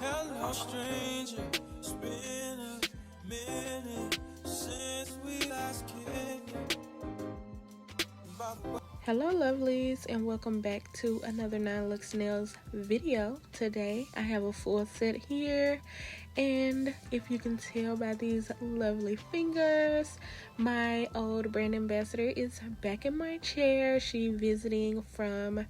Hello, stranger. It's been a minute since we last kicked it. Hello lovelies, and welcome back to another 9Lux Nails video. Today I have a full set here, and if you can tell by these lovely fingers, my old brand ambassador is back in my chair. She visiting from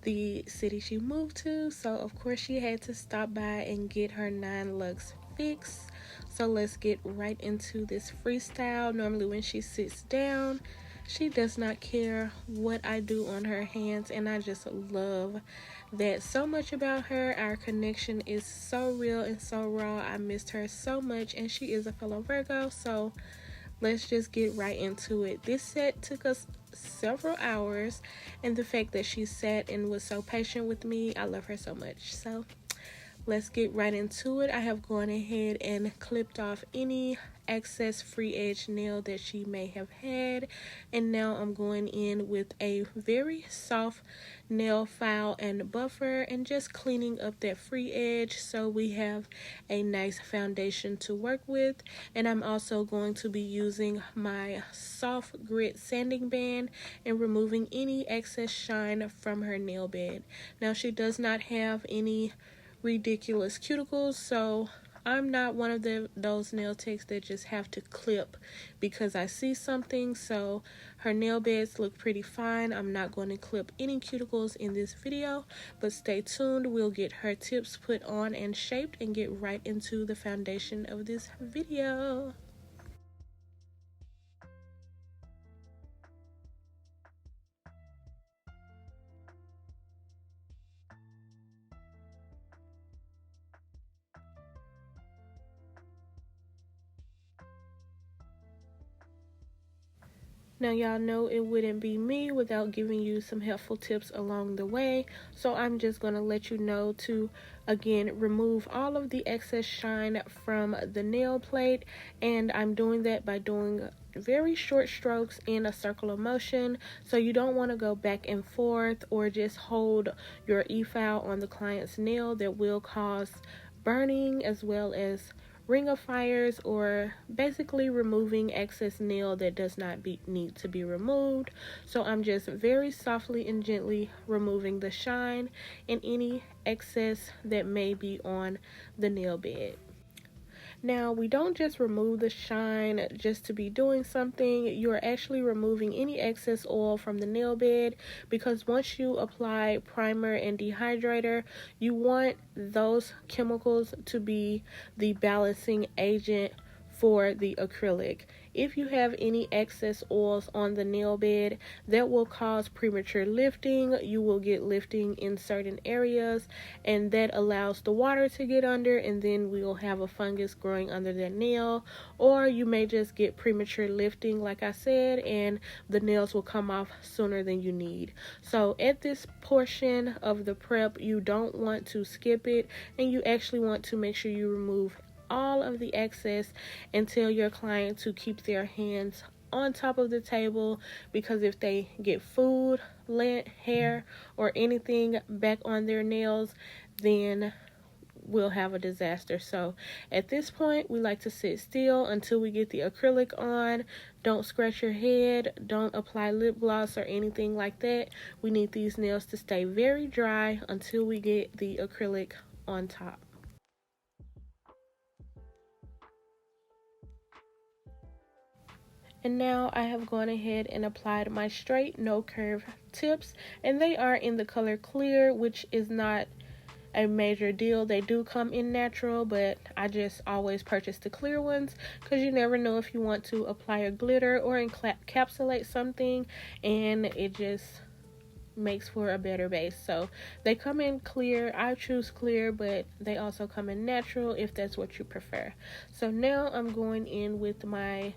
the city she moved to, so of course she had to stop by and get her 9Lux fix. So let's get right into this freestyle. Normally when she sits down, she does not care what I do on her hands, and I just love that so much about her. Our connection is so real and so raw. I missed her so much, and she is a fellow Virgo, so let's just get right into it. This set took us several hours, and the fact that she sat and was so patient with me, I love her so much. So let's get right into it. I have gone ahead and clipped off any excess free edge nail that she may have had, and now I'm going in with a very soft nail file and buffer and just cleaning up that free edge so we have a nice foundation to work with. And I'm also going to be using my soft grit sanding band and removing any excess shine from her nail bed. Now she does not have any ridiculous cuticles, so I'm not one of those nail techs that just have to clip because I see something. So her nail beds look pretty fine. I'm not going to clip any cuticles in this video, but stay tuned. We'll get her tips put on and shaped and get right into the foundation of this video. Now y'all know it wouldn't be me without giving you some helpful tips along the way. So I'm just going to let you know to, again, remove all of the excess shine from the nail plate. And I'm doing that by doing very short strokes in a circle of motion. So you don't want to go back and forth or just hold your e-file on the client's nail. That will cause burning as well as ring of fires, or basically removing excess nail that does not need to be removed. So I'm just very softly and gently removing the shine and any excess that may be on the nail bed. Now, we don't just remove the shine just to be doing something. You're actually removing any excess oil from the nail bed, because once you apply primer and dehydrator, you want those chemicals to be the balancing agent for the acrylic. If you have any excess oils on the nail bed, that will cause premature lifting. You will get lifting in certain areas, and that allows the water to get under, and then we'll have a fungus growing under that nail. Or you may just get premature lifting, like I said, and the nails will come off sooner than you need. So at this portion of the prep, you don't want to skip it, and you actually want to make sure you remove all of the excess and tell your client to keep their hands on top of the table, because if they get food, lint, hair, or anything back on their nails, then we'll have a disaster. So at this point, we like to sit still until we get the acrylic on. Don't scratch your head, don't apply lip gloss or anything like that. We need these nails to stay very dry until we get the acrylic on top. And now I have gone ahead and applied my straight no curve tips, and they are in the color clear, which is not a major deal. They do come in natural, but I just always purchase the clear ones because you never know if you want to apply a glitter or encapsulate something, and it just makes for a better base. So they come in clear. I choose clear, but they also come in natural if that's what you prefer. So now I'm going in with my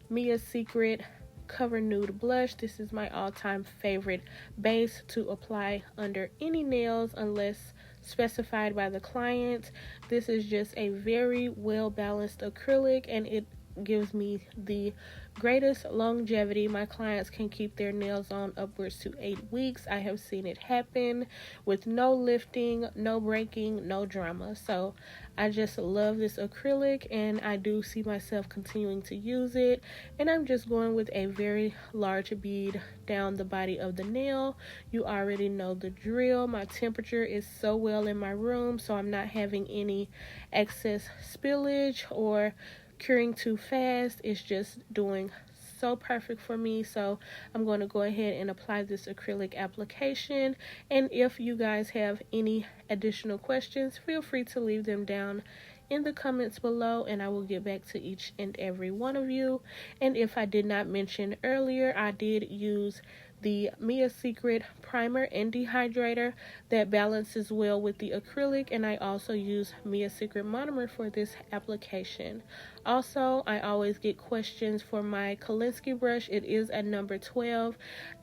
Mia Secret Cover Nude Blush. This is my all-time favorite base to apply under any nails unless specified by the client. This is just a very well-balanced acrylic, and it gives me the greatest longevity. My clients can keep their nails on upwards to 8 weeks. I have seen it happen with no lifting, no breaking, no drama. So I just love this acrylic, and I do see myself continuing to use it. And I'm just going with a very large bead down the body of the nail. You already know the drill. My temperature is so well in my room, so I'm not having any excess spillage or curing too fast. It's just doing so perfect for me. So I'm going to go ahead and apply this acrylic application, and if you guys have any additional questions, feel free to leave them down in the comments below, and I will get back to each and every one of you. And if I did not mention earlier, I did use the Mia Secret primer and dehydrator that balances well with the acrylic, and I also use Mia Secret monomer for this application. Also, I always get questions for my Kolinsky brush. It is a number 12.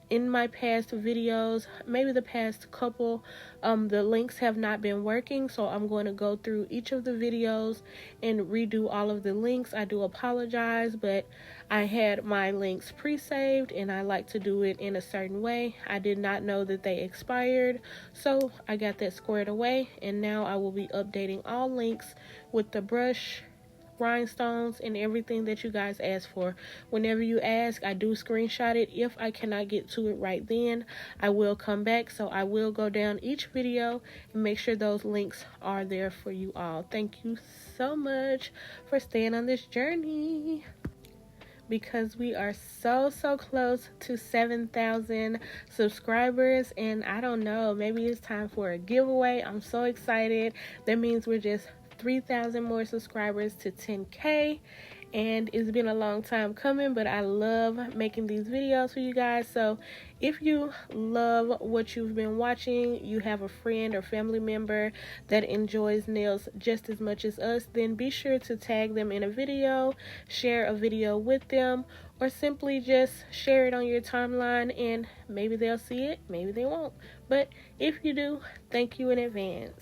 In my past videos, maybe the past couple, the links have not been working, so I'm going to go through each of the videos and redo all of the links. I do apologize, but I had my links pre-saved and I like to do it in a certain way. I did not know that they expired, so I got that squared away, and now I will be updating all links with the brush, rhinestones, and everything that you guys ask for. Whenever you ask, I do screenshot it. If I cannot get to it right then, I will come back. So I will go down each video and make sure those links are there for you all. Thank you so much for staying on this journey, because we are so close to 7,000 subscribers, and I don't know, maybe it's time for a giveaway. I'm so excited. That means we're just 3,000 more subscribers to 10K, and it's been a long time coming, but I love making these videos for you guys. So if you love what you've been watching, you have a friend or family member that enjoys nails just as much as us, then be sure to tag them in a video, share a video with them, or simply just share it on your timeline, and maybe they'll see it, maybe they won't. But if you do, thank you in advance.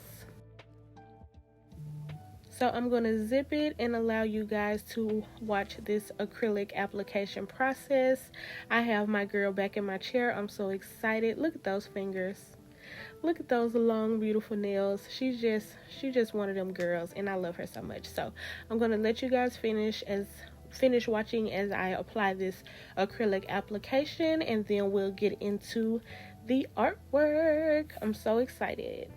So I'm going to zip it and allow you guys to watch this acrylic application process. I have my girl back in my chair. I'm so excited. Look at those fingers. Look at those long, beautiful nails. She's just one of them girls, and I love her so much. So I'm going to let you guys finish watching as I apply this acrylic application, and then we'll get into the artwork. I'm so excited.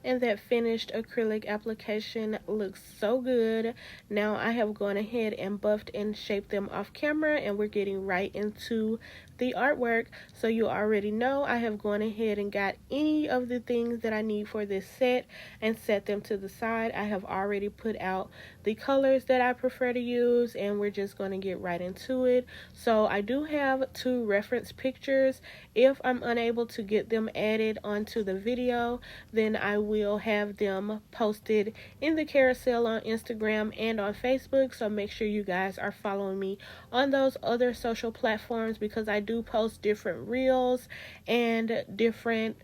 and that finished acrylic application looks so good. Now I have gone ahead and buffed and shaped them off camera, and we're getting right into the artwork. So you already know I have gone ahead and got any of the things that I need for this set and set them to the side. I have already put out the colors that I prefer to use, and we're just going to get right into it. So I do have 2 reference pictures. If I'm unable to get them added onto the video, then I will have them posted in the carousel on Instagram and on Facebook. So make sure you guys are following me on those other social platforms, because I do post different reels and different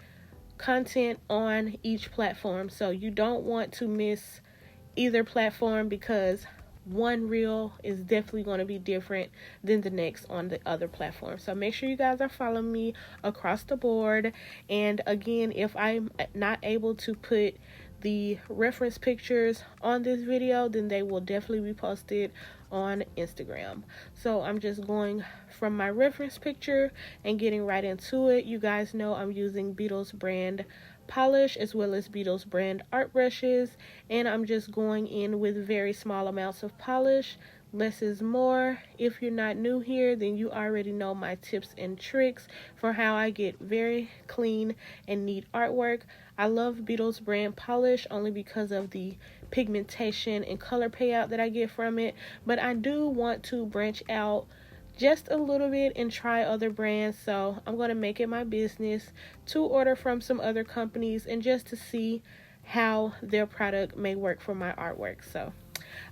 content on each platform. So you don't want to miss either platform, because one reel is definitely going to be different than the next on the other platform. So make sure you guys are following me across the board. And again, if I'm not able to put the reference pictures on this video, then they will definitely be posted on Instagram. So I'm just going from my reference picture and getting right into it. You guys know I'm using Beetles brand polish as well as Beetles brand art brushes, and I'm just going in with very small amounts of polish. Less is more. If you're not new here, then you already know my tips and tricks for how I get very clean and neat artwork. I love Beetles brand polish only because of the pigmentation and color payout that I get from it, but I do want to branch out just a little bit and try other brands. So I'm going to make it my business to order from some other companies and just to see how their product may work for my artwork. So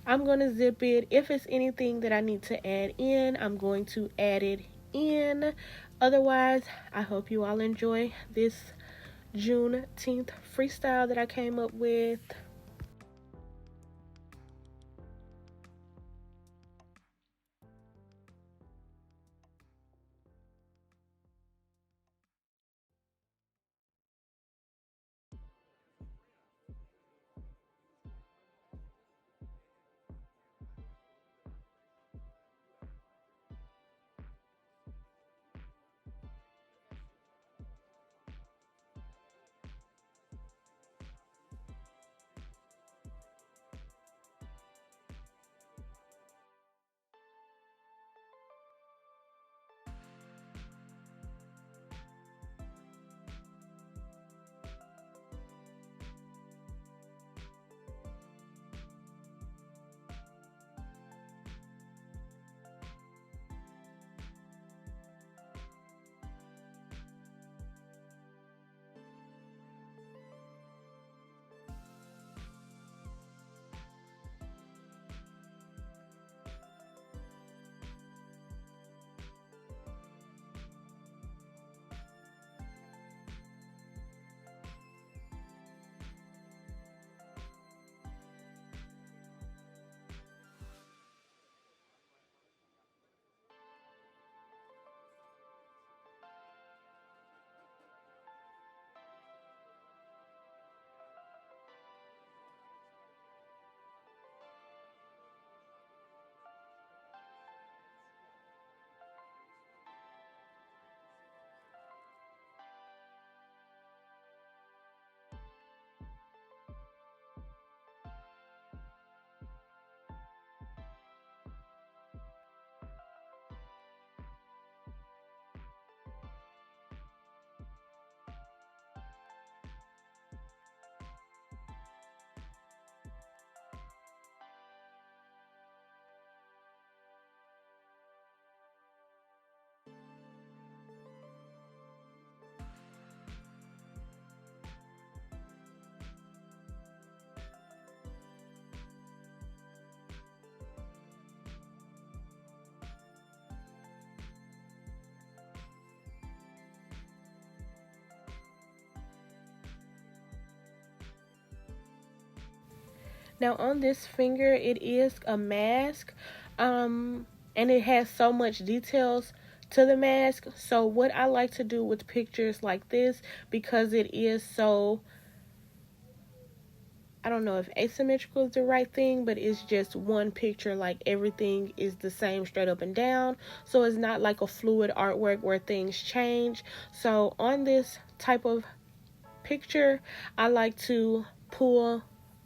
I'm going to zip it. If it's anything that I need to add in, I'm going to add it in. Otherwise, I hope you all enjoy this Juneteenth freestyle that I came up with. Now on this finger, it is a mask, and it has so much details to the mask. So what I like to do with pictures like this, because it is so, I don't know if asymmetrical is the right thing, but it's just one picture, like everything is the same straight up and down. So it's not like a fluid artwork where things change. So on this type of picture, I like to pull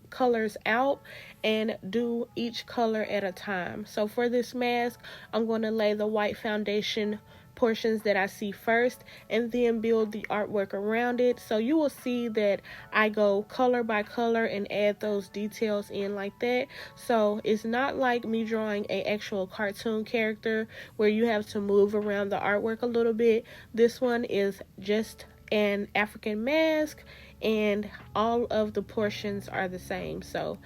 colors out and do each color at a time. So for this mask, I'm going to lay the white foundation portions that I see first and then build the artwork around it. So you will see that I go color by color and add those details in like that. So it's not like me drawing a actual cartoon character where you have to move around the artwork a little bit. This one is just an African mask and all of the portions are the same. So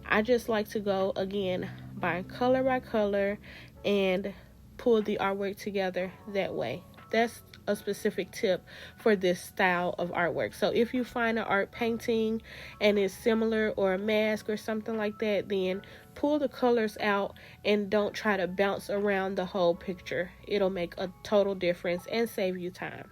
I just like to go again by color and pull the artwork together that way. That's a specific tip for this style of artwork. So if you find an art painting and it's similar, or a mask or something like that, then pull the colors out and don't try to bounce around the whole picture. It'll make a total difference and save you time.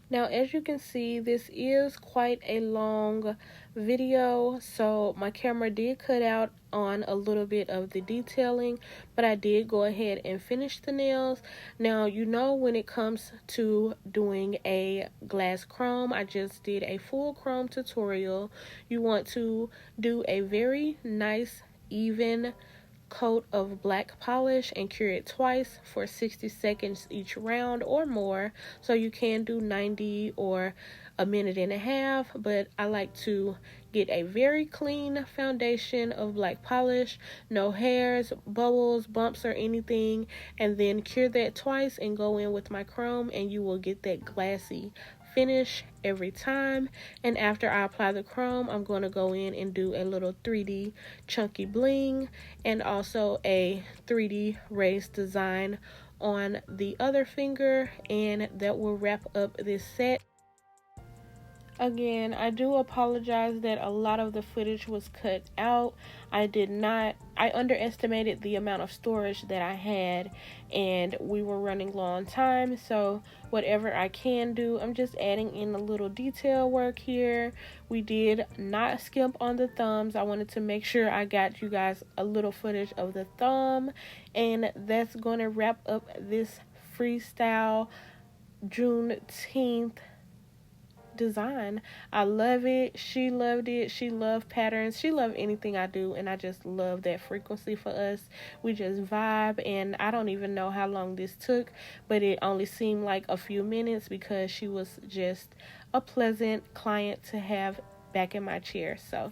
Now, as you can see, this is quite a long video, so my camera did cut out on a little bit of the detailing, but I did go ahead and finish the nails. Now, you know, when it comes to doing a glass chrome, I just did a full chrome tutorial. You want to do a very nice, even coat of black polish and cure it twice for 60 seconds each round or more. So you can do 90 or a minute and a half, but I like to get a very clean foundation of black polish, no hairs, bubbles, bumps, or anything, and then cure that twice and go in with my chrome, and you will get that glassy finish every time. And after I apply the chrome, I'm going to go in and do a little 3D chunky bling and also a 3D raised design on the other finger, and that will wrap up this set. Again, I do apologize that a lot of the footage was cut out. I underestimated the amount of storage that I had, and we were running low on time, so whatever I can do, I'm just adding in a little detail work here. We did not skimp on the thumbs. I wanted to make sure I got you guys a little footage of the thumb, and that's going to wrap up this freestyle Juneteenth design. I love it. She loved it. She loved patterns. She loved anything I do, and I just love that frequency for us. We just vibe, and I don't even know how long this took, but it only seemed like a few minutes because she was just a pleasant client to have back in my chair. So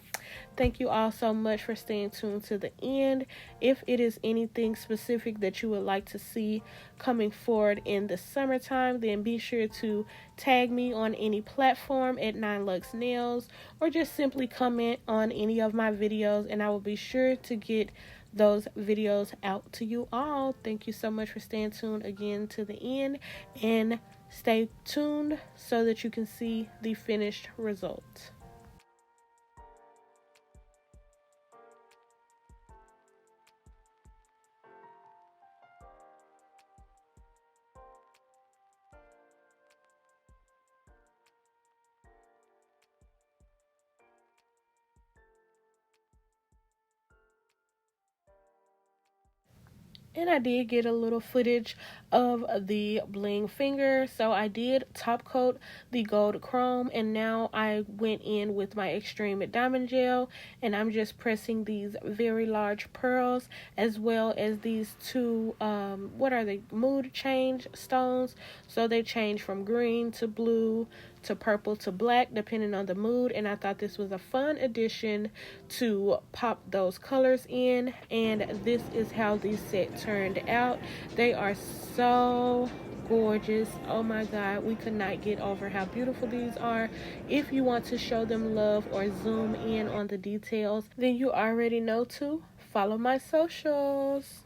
thank you all so much for staying tuned to the end. If it is anything specific that you would like to see coming forward in the summertime, then be sure to tag me on any platform at 9Lux Nails, or just simply comment on any of my videos, and I will be sure to get those videos out to you all. Thank you so much for staying tuned again to the end, and stay tuned so that you can see the finished result. And I did get a little footage of the bling finger. So I did top coat the gold chrome, and now I went in with my extreme diamond gel, and I'm just pressing these very large pearls, as well as these two what are they, mood change stones. So they change from green to blue to purple to black depending on the mood, and I thought this was a fun addition to pop those colors in. And this is how these set turned out. They are so gorgeous. Oh my god, we could not get over how beautiful these are. If you want to show them love or zoom in on the details, then you already know to follow my socials.